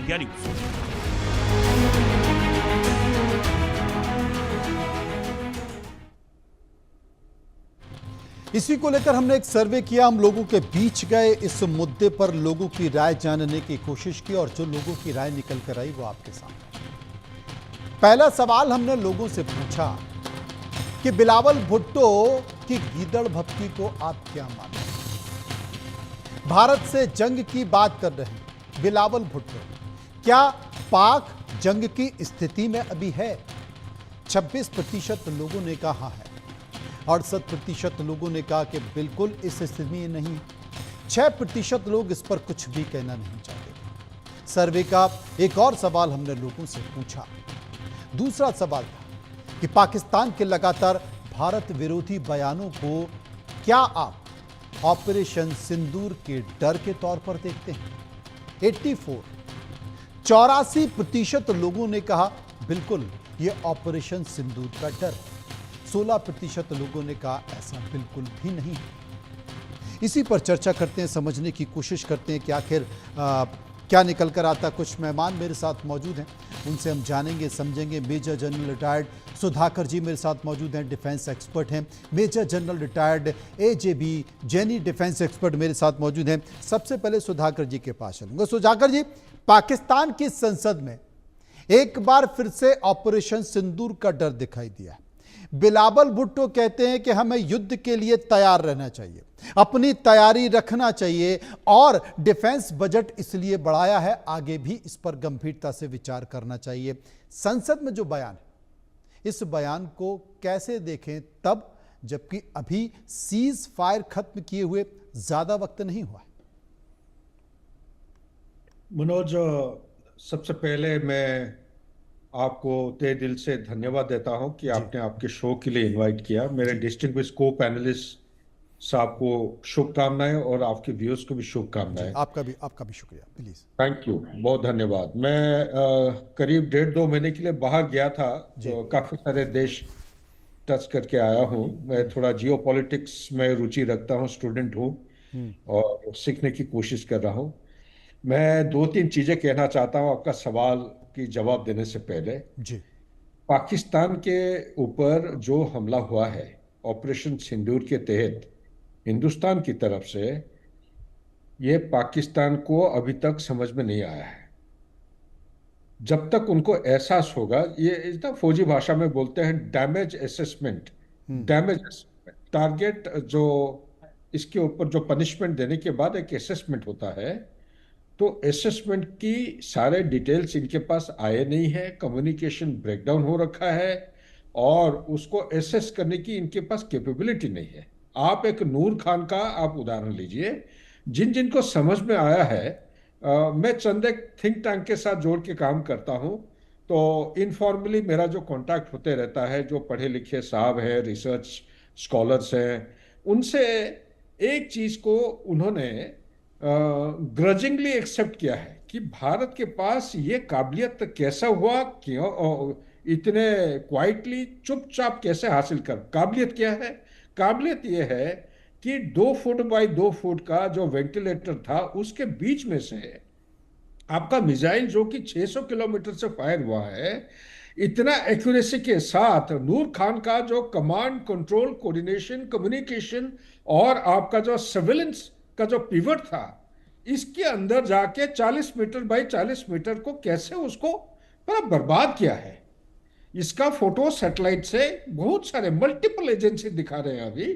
India news. इसी को लेकर हमने एक सर्वे किया, हम लोगों के बीच गए, इस मुद्दे पर लोगों की राय जानने की कोशिश की और जो लोगों की राय निकल कर आई वो आपके सामने। पहला सवाल हमने लोगों से पूछा कि बिलावल भुट्टो की गीदड़ भपकी को आप क्या मानते हैं? भारत से जंग की बात कर रहे हैं बिलावल भुट्टो, क्या पाक जंग की स्थिति में अभी है? 26% लोगों ने कहा है, 68% लोगों ने कहा कि बिल्कुल इस स्थिति में नहीं। 6% लोग इस पर कुछ भी कहना नहीं चाहते। सर्वे का एक और सवाल हमने लोगों से पूछा। दूसरा सवाल था कि पाकिस्तान के लगातार भारत विरोधी बयानों को क्या आप ऑपरेशन सिंदूर के डर के तौर पर देखते हैं? 84% लोगों ने कहा बिल्कुल ये ऑपरेशन सिंदूर का डर। 16% लोगों ने कहा ऐसा बिल्कुल भी नहीं। इसी पर चर्चा करते हैं, समझने की कोशिश करते हैं कि आखिर क्या निकल कर आता। कुछ मेहमान मेरे साथ मौजूद हैं, उनसे हम जानेंगे समझेंगे। Major general retired Sudhakar ji मेरे साथ मौजूद हैं, डिफेंस एक्सपर्ट हैं। Major general retired A J B Jaini defence expert मेरे साथ मौजूद हैं। सबसे पहले सुधाकर जी के पास चलूंगा। सुधाकर जी, पाकिस्तान की संसद में एक बार फिर से ऑपरेशन सिंदूर का डर दिखाई दिया है। बिलावल भुट्टो कहते हैं कि हमें युद्ध के लिए तैयार रहना चाहिए, अपनी तैयारी रखना चाहिए और डिफेंस बजट इसलिए बढ़ाया है, आगे भी इस पर गंभीरता से विचार करना चाहिए। संसद में जो बयान है, इस बयान को कैसे देखें तब जबकि अभी सीज फायर खत्म किए हुए ज्यादा वक्त नहीं हुआ है? मनोज, सबसे पहले मैं आपको तहे दिल से धन्यवाद देता हूं कि आपने आपके शो के लिए इनवाइट किया। मेरे डिस्टिंग्विश्ड को पैनलिस्ट साहब को शुभकामनाएं और आपके व्यूअर्स को भी शुभकामनाएं। आपका भी शुक्रिया, प्लीज। थैंक यू, बहुत धन्यवाद। मैं करीब 1.5-2 महीने के लिए बाहर गया था, तो काफी सारे देश टच करके आया हूं। मैं थोड़ा जियो पॉलिटिक्स में रुचि रखता हूं, स्टूडेंट हूं और सीखने की कोशिश कर रहा हूं। मैं 2-3 चीजें कहना चाहता हूं आपका सवाल की जवाब देने से पहले। जी। पाकिस्तान के ऊपर जो हमला हुआ है ऑपरेशन सिंदूर के तहत हिंदुस्तान की तरफ से, ये पाकिस्तान को अभी तक समझ में नहीं आया है। जब तक उनको एहसास होगा, ये इतना फौजी भाषा में बोलते हैं डैमेज असेसमेंट, टारगेट जो इसके ऊपर जो पनिशमेंट देने के बाद एक असेसमेंट होता है, तो असेसमेंट की सारे डिटेल्स इनके पास आए नहीं है, कम्युनिकेशन ब्रेकडाउन हो रखा है और उसको एसेस करने की इनके पास कैपेबिलिटी नहीं है। आप एक नूर खान का आप उदाहरण लीजिए, जिन जिनको समझ में आया है, मैं चंद एक थिंक टैंक के साथ जोड़ के काम करता हूं, तो इनफॉर्मली मेरा जो कांटेक्ट होते रहता है, जो पढ़े लिखे साहब हैं, रिसर्च स्कॉलर्स हैं, उनसे एक चीज को उन्होंने ग्रजिंगली एक्सेप्ट किया है कि भारत के पास ये काबिलियत कैसा हुआ, क्यों इतने क्वाइटली चुपचाप कैसे हासिल कर। काबिलियत क्या है? काबिलियत ये है कि 2 फुट बाई 2 फुट का जो वेंटिलेटर था, उसके बीच में से आपका मिसाइल जो कि 600 किलोमीटर से फायर हुआ है, इतना एक्यूरेसी के साथ नूर खान का जो कमांड कंट्रोल कोऑर्डिनेशन कम्युनिकेशन और आपका जो सर्विलेंस का जो पिवट था, इसके अंदर जाके 40 मीटर बाई 40 मीटर को कैसे उसको पूरा बर्बाद किया है। इसका फोटो सैटेलाइट से बहुत सारे मल्टीपल एजेंसी दिखा रहे हैं। अभी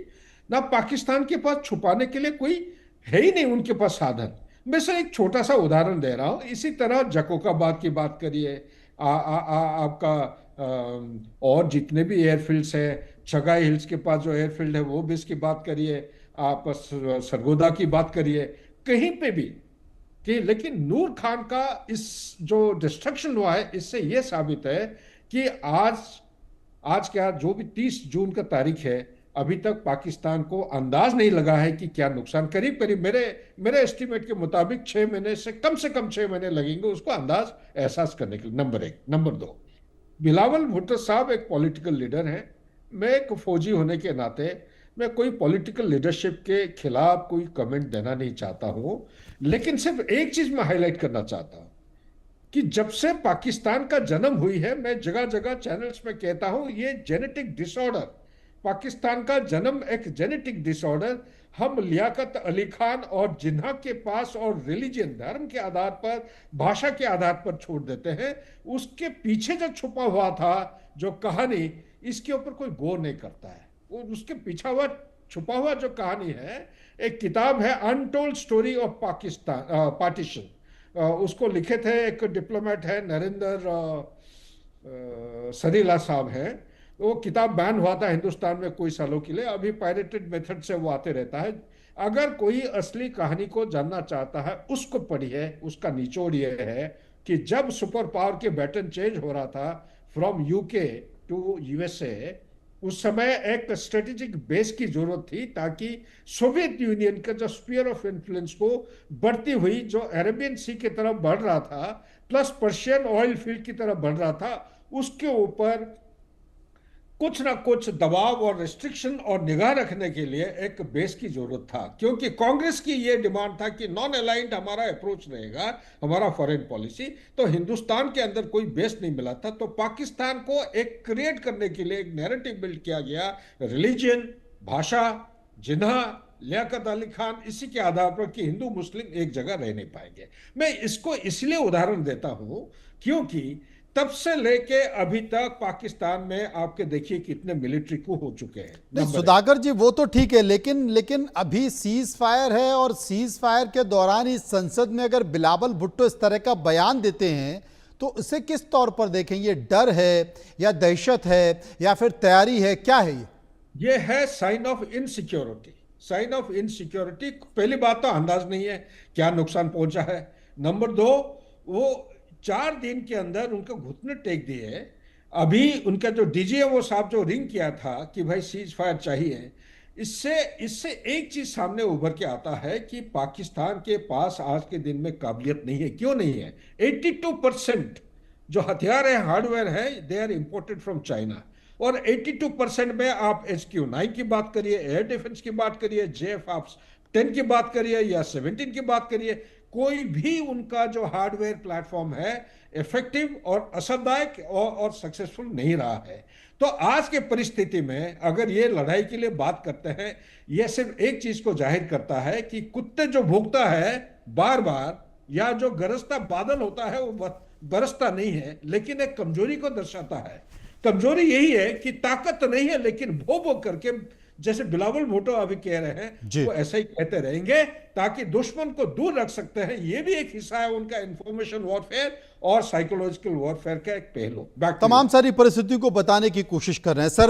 ना पाकिस्तान के पास छुपाने के लिए कोई है ही नहीं उनके पास साधन। मैं सिर्फ एक छोटा सा उदाहरण दे रहा हूं। इसी तरह जकोकाबाद की बात करिए, आपका और जितने भी एयरफील्ड्स हैं, छगाई हिल्स के पास जो एयरफील्ड है वो भी इसकी बात करिए, आप सरगोदा की बात करिए, कहीं पे भी कि। लेकिन नूर खान का इस जो डिस्ट्रक्शन हुआ है, इससे यह साबित है कि आज क्या, जो भी 30 जून का तारीख है, अभी तक पाकिस्तान को अंदाज नहीं लगा है कि क्या नुकसान। करीब करीब मेरे एस्टीमेट के मुताबिक 6 महीने से कम 6 महीने लगेंगे उसको अंदाज एहसास करने के लिए। नंबर 1। नंबर 2, बिलावल भुट्टो साहब एक पॉलिटिकल लीडर हैं। मैं एक फौजी होने के नाते मैं कोई पॉलिटिकल लीडरशिप के खिलाफ कोई कमेंट देना नहीं चाहता हूं, लेकिन सिर्फ एक चीज मैं हाईलाइट करना चाहता हूं। कि जब से पाकिस्तान का जन्म हुई है, मैं जगह जगह चैनल्स में कहता हूं, ये जेनेटिक डिसऑर्डर, पाकिस्तान का जन्म एक जेनेटिक डिसऑर्डर हम लियाकत अली खान और जिन्ना के पास और रिलीजन, धर्म के आधार पर, भाषा के आधार पर छोड़ देते हैं। उसके पीछे जो छुपा हुआ था, जो कहानी, इसके ऊपर कोई गौर नहीं करता है। उसके पीछा हुआ छुपा हुआ जो कहानी है, एक किताब है untold story of Pakistan partition. उसको लिखे थे एक डिप्लोमेट है, नरेंद्र सरीला साहब हैं। वो किताब बैन हुआ था हिंदुस्तान में कुछ सालों के लिए, अभी पायरेटेड मेथड से वो आते रहता है। अगर कोई असली कहानी को जानना चाहता है, उसको पढ़िए। उसका निचोड़ ये है कि जब सुपर पावर के बैटन चेंज हो रहा था फ्रॉम यूके टू यूएसए, उस समय एक स्ट्रेटेजिक बेस की जरूरत थी, ताकि सोवियत यूनियन का जो स्फीयर ऑफ इन्फ्लुएंस को बढ़ती हुई, जो अरेबियन सी की तरफ बढ़ रहा था, प्लस पर्शियन ऑयल फील्ड की तरफ बढ़ रहा था, उसके ऊपर कुछ ना कुछ दबाव और रिस्ट्रिक्शन और निगाह रखने के लिए एक बेस की जरूरत था। क्योंकि कांग्रेस की यह डिमांड था कि नॉन अलाइंड हमारा अप्रोच रहेगा, हमारा फॉरेन पॉलिसी। तो हिंदुस्तान के अंदर कोई बेस नहीं मिला था, तो पाकिस्तान को एक क्रिएट करने के लिए एक नैरेटिव बिल्ड किया गया, रिलीजन, भाषा, जिन्हा, लियाकत अली खान, इसी के आधार पर कि हिंदू मुस्लिम एक जगह रह नहीं पाएंगे। मैं इसको इसलिए उदाहरण देता हूं क्योंकि तब से लेके अभी तक पाकिस्तान में आपके देखिए कितने मिलिट्री coup हो चुके हैं। नहीं नंबर एक। सुधाकर जी, वो तो ठीक है, लेकिन लेकिन अभी सीज फायर है, और सीज फायर के दौरान ही संसद में अगर बिलावल भुट्टो इस तरह का बयान देते हैं, तो इसे किस तौर पर देखें? ये डर है या दहशत है या फिर तैयारी है, क्या है ये है sign of insecurity. Sign of insecurity. पहली बात तो अंदाज नहीं है क्या नुकसान पहुंचा है। नंबर दो, वो 4 दिन के अंदर उनको घुटने टेक दिए। अभी उनका जो डीजीएमओ साहब जो रिंग किया था कि भाई सीज फायर चाहिए, इससे इससे एक चीज सामने उभर के आता है कि पाकिस्तान के पास आज के दिन में काबिलियत नहीं है। क्यों नहीं है? 82% जो हथियार है, हार्डवेयर है, they are imported from China. और 82% में आप HQ-9 की बात करिए, एयर डिफेंस की बात करिए, JF-10 की बात करिए या 17 की बात करिए, कोई भी उनका जो हार्डवेयर प्लेटफॉर्म है इफेक्टिव और असरदायक और सक्सेसफुल नहीं रहा है। तो आज के परिस्थिति में अगर ये लड़ाई के लिए बात करते हैं, ये सिर्फ एक चीज को जाहिर करता है कि कुत्ते जो भूखता है बार बार, या जो गरजता बादल होता है वो बरसता नहीं है, लेकिन एक कमजोरी को दर्शाता है। कमजोरी यही है कि ताकत नहीं है, लेकिन भो भो करके, जैसे बिलावल भुट्टो अभी कह रहे हैं, वो ऐसा ही कहते रहेंगे ताकि दुश्मन को दूर रख सकते हैं। ये भी एक हिस्सा है उनका इंफॉर्मेशन वॉरफेयर और साइकोलॉजिकल वॉरफेयर का एक पहलू। तमाम सारी परिस्थितियों को बताने की कोशिश कर रहे हैं सर।